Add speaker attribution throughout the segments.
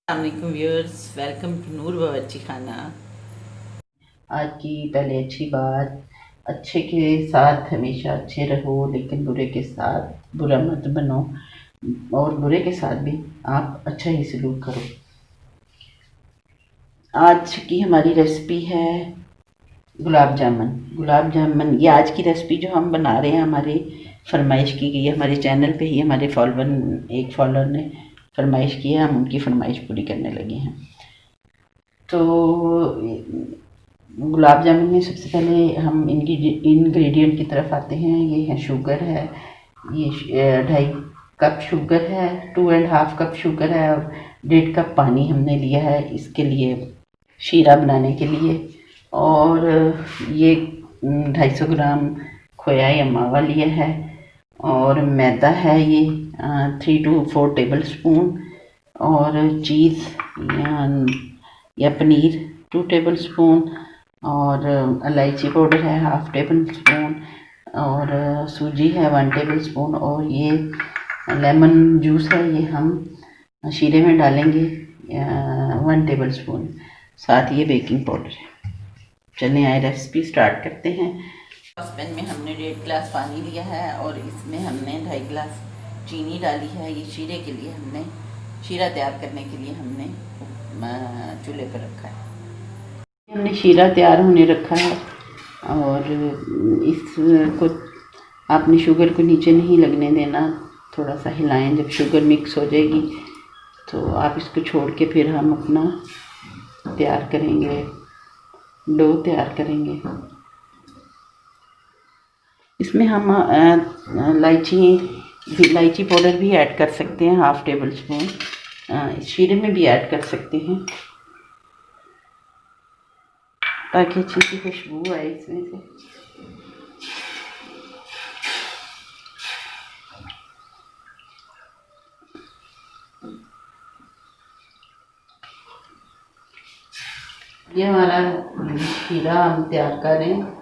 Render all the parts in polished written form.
Speaker 1: अस्सलामुअलैकुम viewers, welcome to नूर बावर्ची खाना।
Speaker 2: आज की पहले अच्छी बात, अच्छे के साथ हमेशा अच्छे रहो, लेकिन बुरे के साथ बुरा मत बनो, और बुरे के साथ भी आप अच्छा ही सलूक करो। आज की हमारी रेसिपी है गुलाब जामुन। गुलाब जामुन ये आज की रेसिपी जो हम बना रहे हैं, हमारी फरमाइश की गई है। हमारे चैनल पे ही हमारे एक फॉलोअर ने फरमाइश की है, हम उनकी फरमाइश पूरी करने लगे हैं। तो गुलाब जामुन में सबसे पहले हम इनकी इंग्रेडिएंट की तरफ आते हैं। ये है शुगर है, ये 2.5 कप शुगर है, 2.5 कप शुगर है, और 1.5 कप पानी हमने लिया है इसके लिए, शीरा बनाने के लिए। और ये 250 ग्राम खोया या मावा लिया है, और मैदा है ये 3 to 4 टेबल स्पून, और चीज़ या पनीर 2 टेबल स्पून, और इलायची पाउडर है 1/2 टेबल स्पून, और सूजी है 1 टेबल स्पून, और ये लेमन जूस है, ये हम शीरे में डालेंगे 1 टेबल स्पून, साथ ये बेकिंग पाउडर है। चलिए आए रेसिपी स्टार्ट करते हैं। सॉसपैन में हमने 1.5 गिलास पानी लिया है, और इसमें हमने 2.5 गिलास चीनी डाली है। ये शीरे के लिए हमने, शीरा तैयार करने के लिए हमने चूल्हे पर रखा है। हमने शीरा तैयार होने रखा है, और इसको आपने शुगर को नीचे नहीं लगने देना, थोड़ा सा हिलाएं। जब शुगर मिक्स हो जाएगी तो आप इसको छोड़ के फिर हम अपना तैयार करेंगे, डो तैयार करेंगे। इसमें हम इलायची पाउडर भी ऐड कर सकते हैं 1/2 टेबल स्पून, शीरे में भी ऐड कर सकते हैं ताकि अच्छी सी खुशबू आए इसमें से। ये हमारा शीरा हम तैयार कर रहे हैं,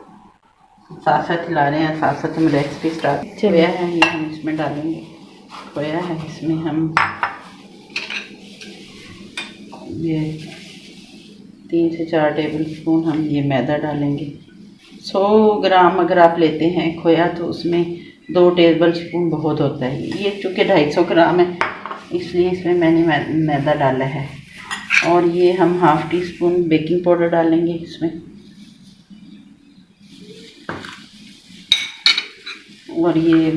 Speaker 2: साथ साथ हिला रहे हैं, साथ साथ हम रेसिपी स्टार्ट खोया है, ये हम इसमें डालेंगे। खोया है, इसमें हम ये 3 से 4 टेबल स्पून हम ये मैदा डालेंगे। 100 ग्राम अगर आप लेते हैं खोया तो उसमें 2 टेबल स्पून बहुत होता है। ये चूँकि 250 ग्राम है, इसलिए इसमें मैंने मैदा डाला है। और ये हम 1/2 टीस्पून बेकिंग पाउडर डालेंगे इसमें, और ये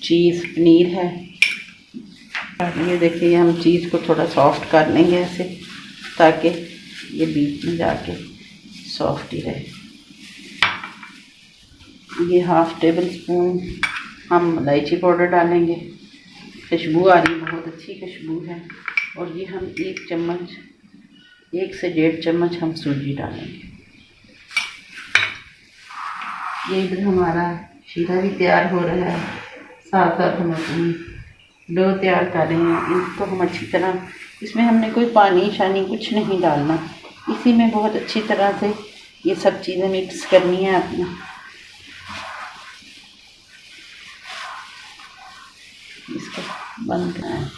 Speaker 2: चीज़ पनीर है। ये देखिए, हम चीज़ को थोड़ा सॉफ्ट कर लेंगे ऐसे, ताकि ये बीच में जाके सॉफ्ट ही रहे। ये 1/2 टेबल स्पून हम इलायची पाउडर डालेंगे। खुशबू आ रही है, बहुत अच्छी खुशबू है। और ये हम 1 से 1.5 चम्मच हम सूजी डालेंगे। ये इधर हमारा शीरा भी तैयार हो रहा है, साथ साथ हम अपनी डो तैयार कर रहे हैं। इसको हम अच्छी तरह, इसमें हमने कोई पानी शानी कुछ नहीं डालना, इसी में बहुत अच्छी तरह से ये सब चीज़ें मिक्स करनी है अपना। इसको बंद करना है।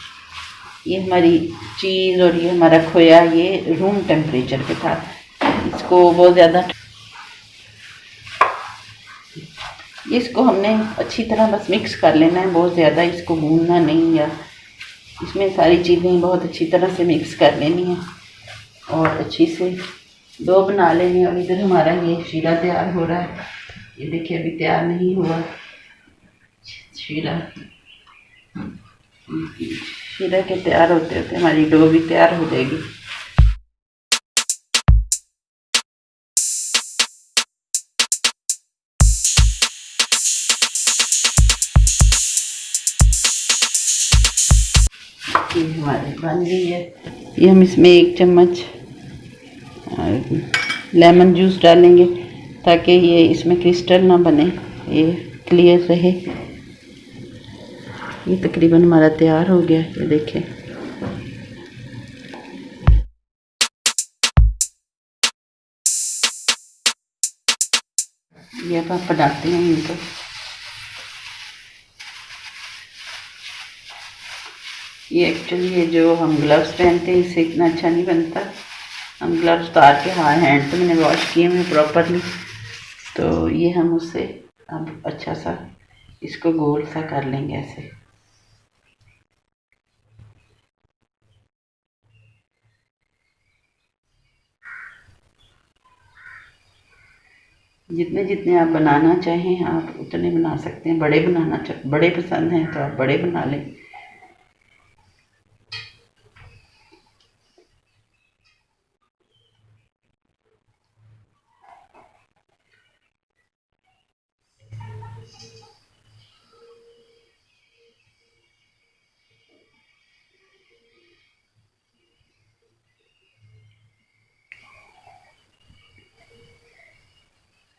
Speaker 2: ये हमारी चीज़ और ये हमारा खोया ये रूम टेम्परेचर पे था। इसको बहुत ज़्यादा, इसको हमने अच्छी तरह बस मिक्स कर लेना है, बहुत ज़्यादा इसको भूनना नहीं, या इसमें सारी चीज़ें बहुत अच्छी तरह से मिक्स कर लेनी है और अच्छी से डो बना लेनी है। और इधर हमारा ये शीरा तैयार हो रहा है। ये देखिए, अभी तैयार नहीं हुआ शीरा। शीरा के तैयार होते होते हमारी डो भी तैयार हो जाएगी। ये हमारी बन गई है। ये हम इसमें 1 चम्मच लेमन जूस डालेंगे, ताकि ये इसमें क्रिस्टल ना बने, ये क्लियर रहे। ये तकरीबन हमारा तैयार हो गया, ये देखें। ये अब आप बनाते हैं इनको। ये एक्चुअली ये जो हम ग्लव्स पहनते हैं इससे इतना अच्छा नहीं बनता। हम ग्लव्स उतार के, हाँ हैंड तो मैंने वॉश किए हुए प्रॉपरली, तो ये हम उससे अब अच्छा सा इसको गोल सा कर लेंगे ऐसे। जितने जितने आप बनाना चाहें आप उतने बना सकते हैं। बड़े पसंद हैं तो आप बड़े बना लें।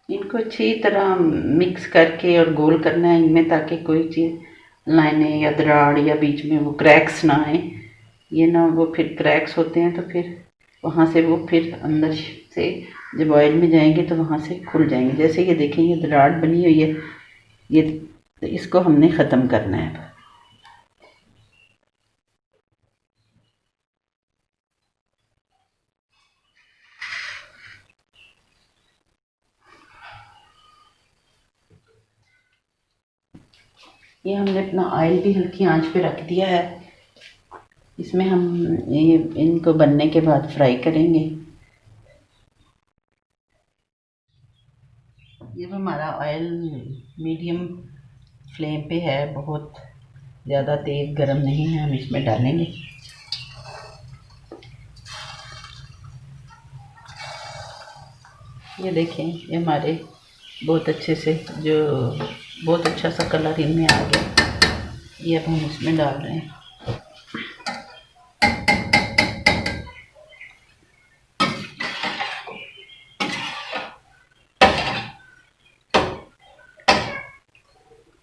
Speaker 2: इनको अच्छी तरह मिक्स करके और गोल करना है इनमें, ताकि कोई चीज़ लाइनें या दरार या बीच में वो क्रैक्स ना आए। ये ना वो फिर क्रैक्स होते हैं तो फिर वहाँ से वो फिर अंदर से जब ऑयल में जाएंगे तो वहाँ से खुल जाएंगे। जैसे ये देखें ये दरार बनी हुई है, ये तो इसको हमने ख़त्म करना है। ये हमने अपना ऑयल भी हल्की आंच पे रख दिया है। इसमें हम ये इनको बनने के बाद फ्राई करेंगे। ये हमारा ऑयल मीडियम फ्लेम पे है, बहुत ज़्यादा तेज़ गर्म नहीं है। हम इसमें डालेंगे ये देखें, ये हमारे बहुत अच्छे से जो बहुत अच्छा सा कलर इनमें आ गया। ये अब हम इसमें डाल रहे हैं।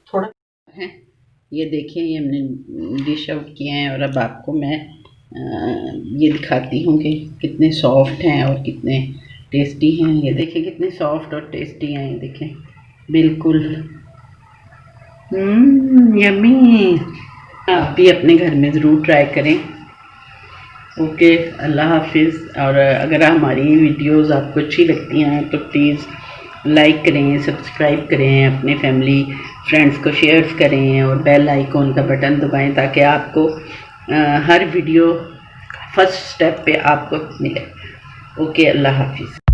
Speaker 2: थोड़ा है, ये देखिए ये हमने डिश आउट किए हैं और अब आपको मैं ये दिखाती हूँ कि कितने सॉफ्ट हैं और कितने टेस्टी हैं। ये देखिए कितने सॉफ्ट और टेस्टी हैं, ये देखें बिल्कुल यम्मी। आप भी अपने घर में ज़रूर ट्राई करें। ओके, अल्लाह हाफिज़। और अगर हमारी वीडियोस आपको अच्छी लगती हैं तो प्लीज़ लाइक करें, सब्सक्राइब करें, अपने फैमिली फ्रेंड्स को शेयर करें और बेल आइकॉन का बटन दबाएं ताकि आपको हर वीडियो फर्स्ट स्टेप पे आपको मिले। ओके, अल्लाह हाफिज़।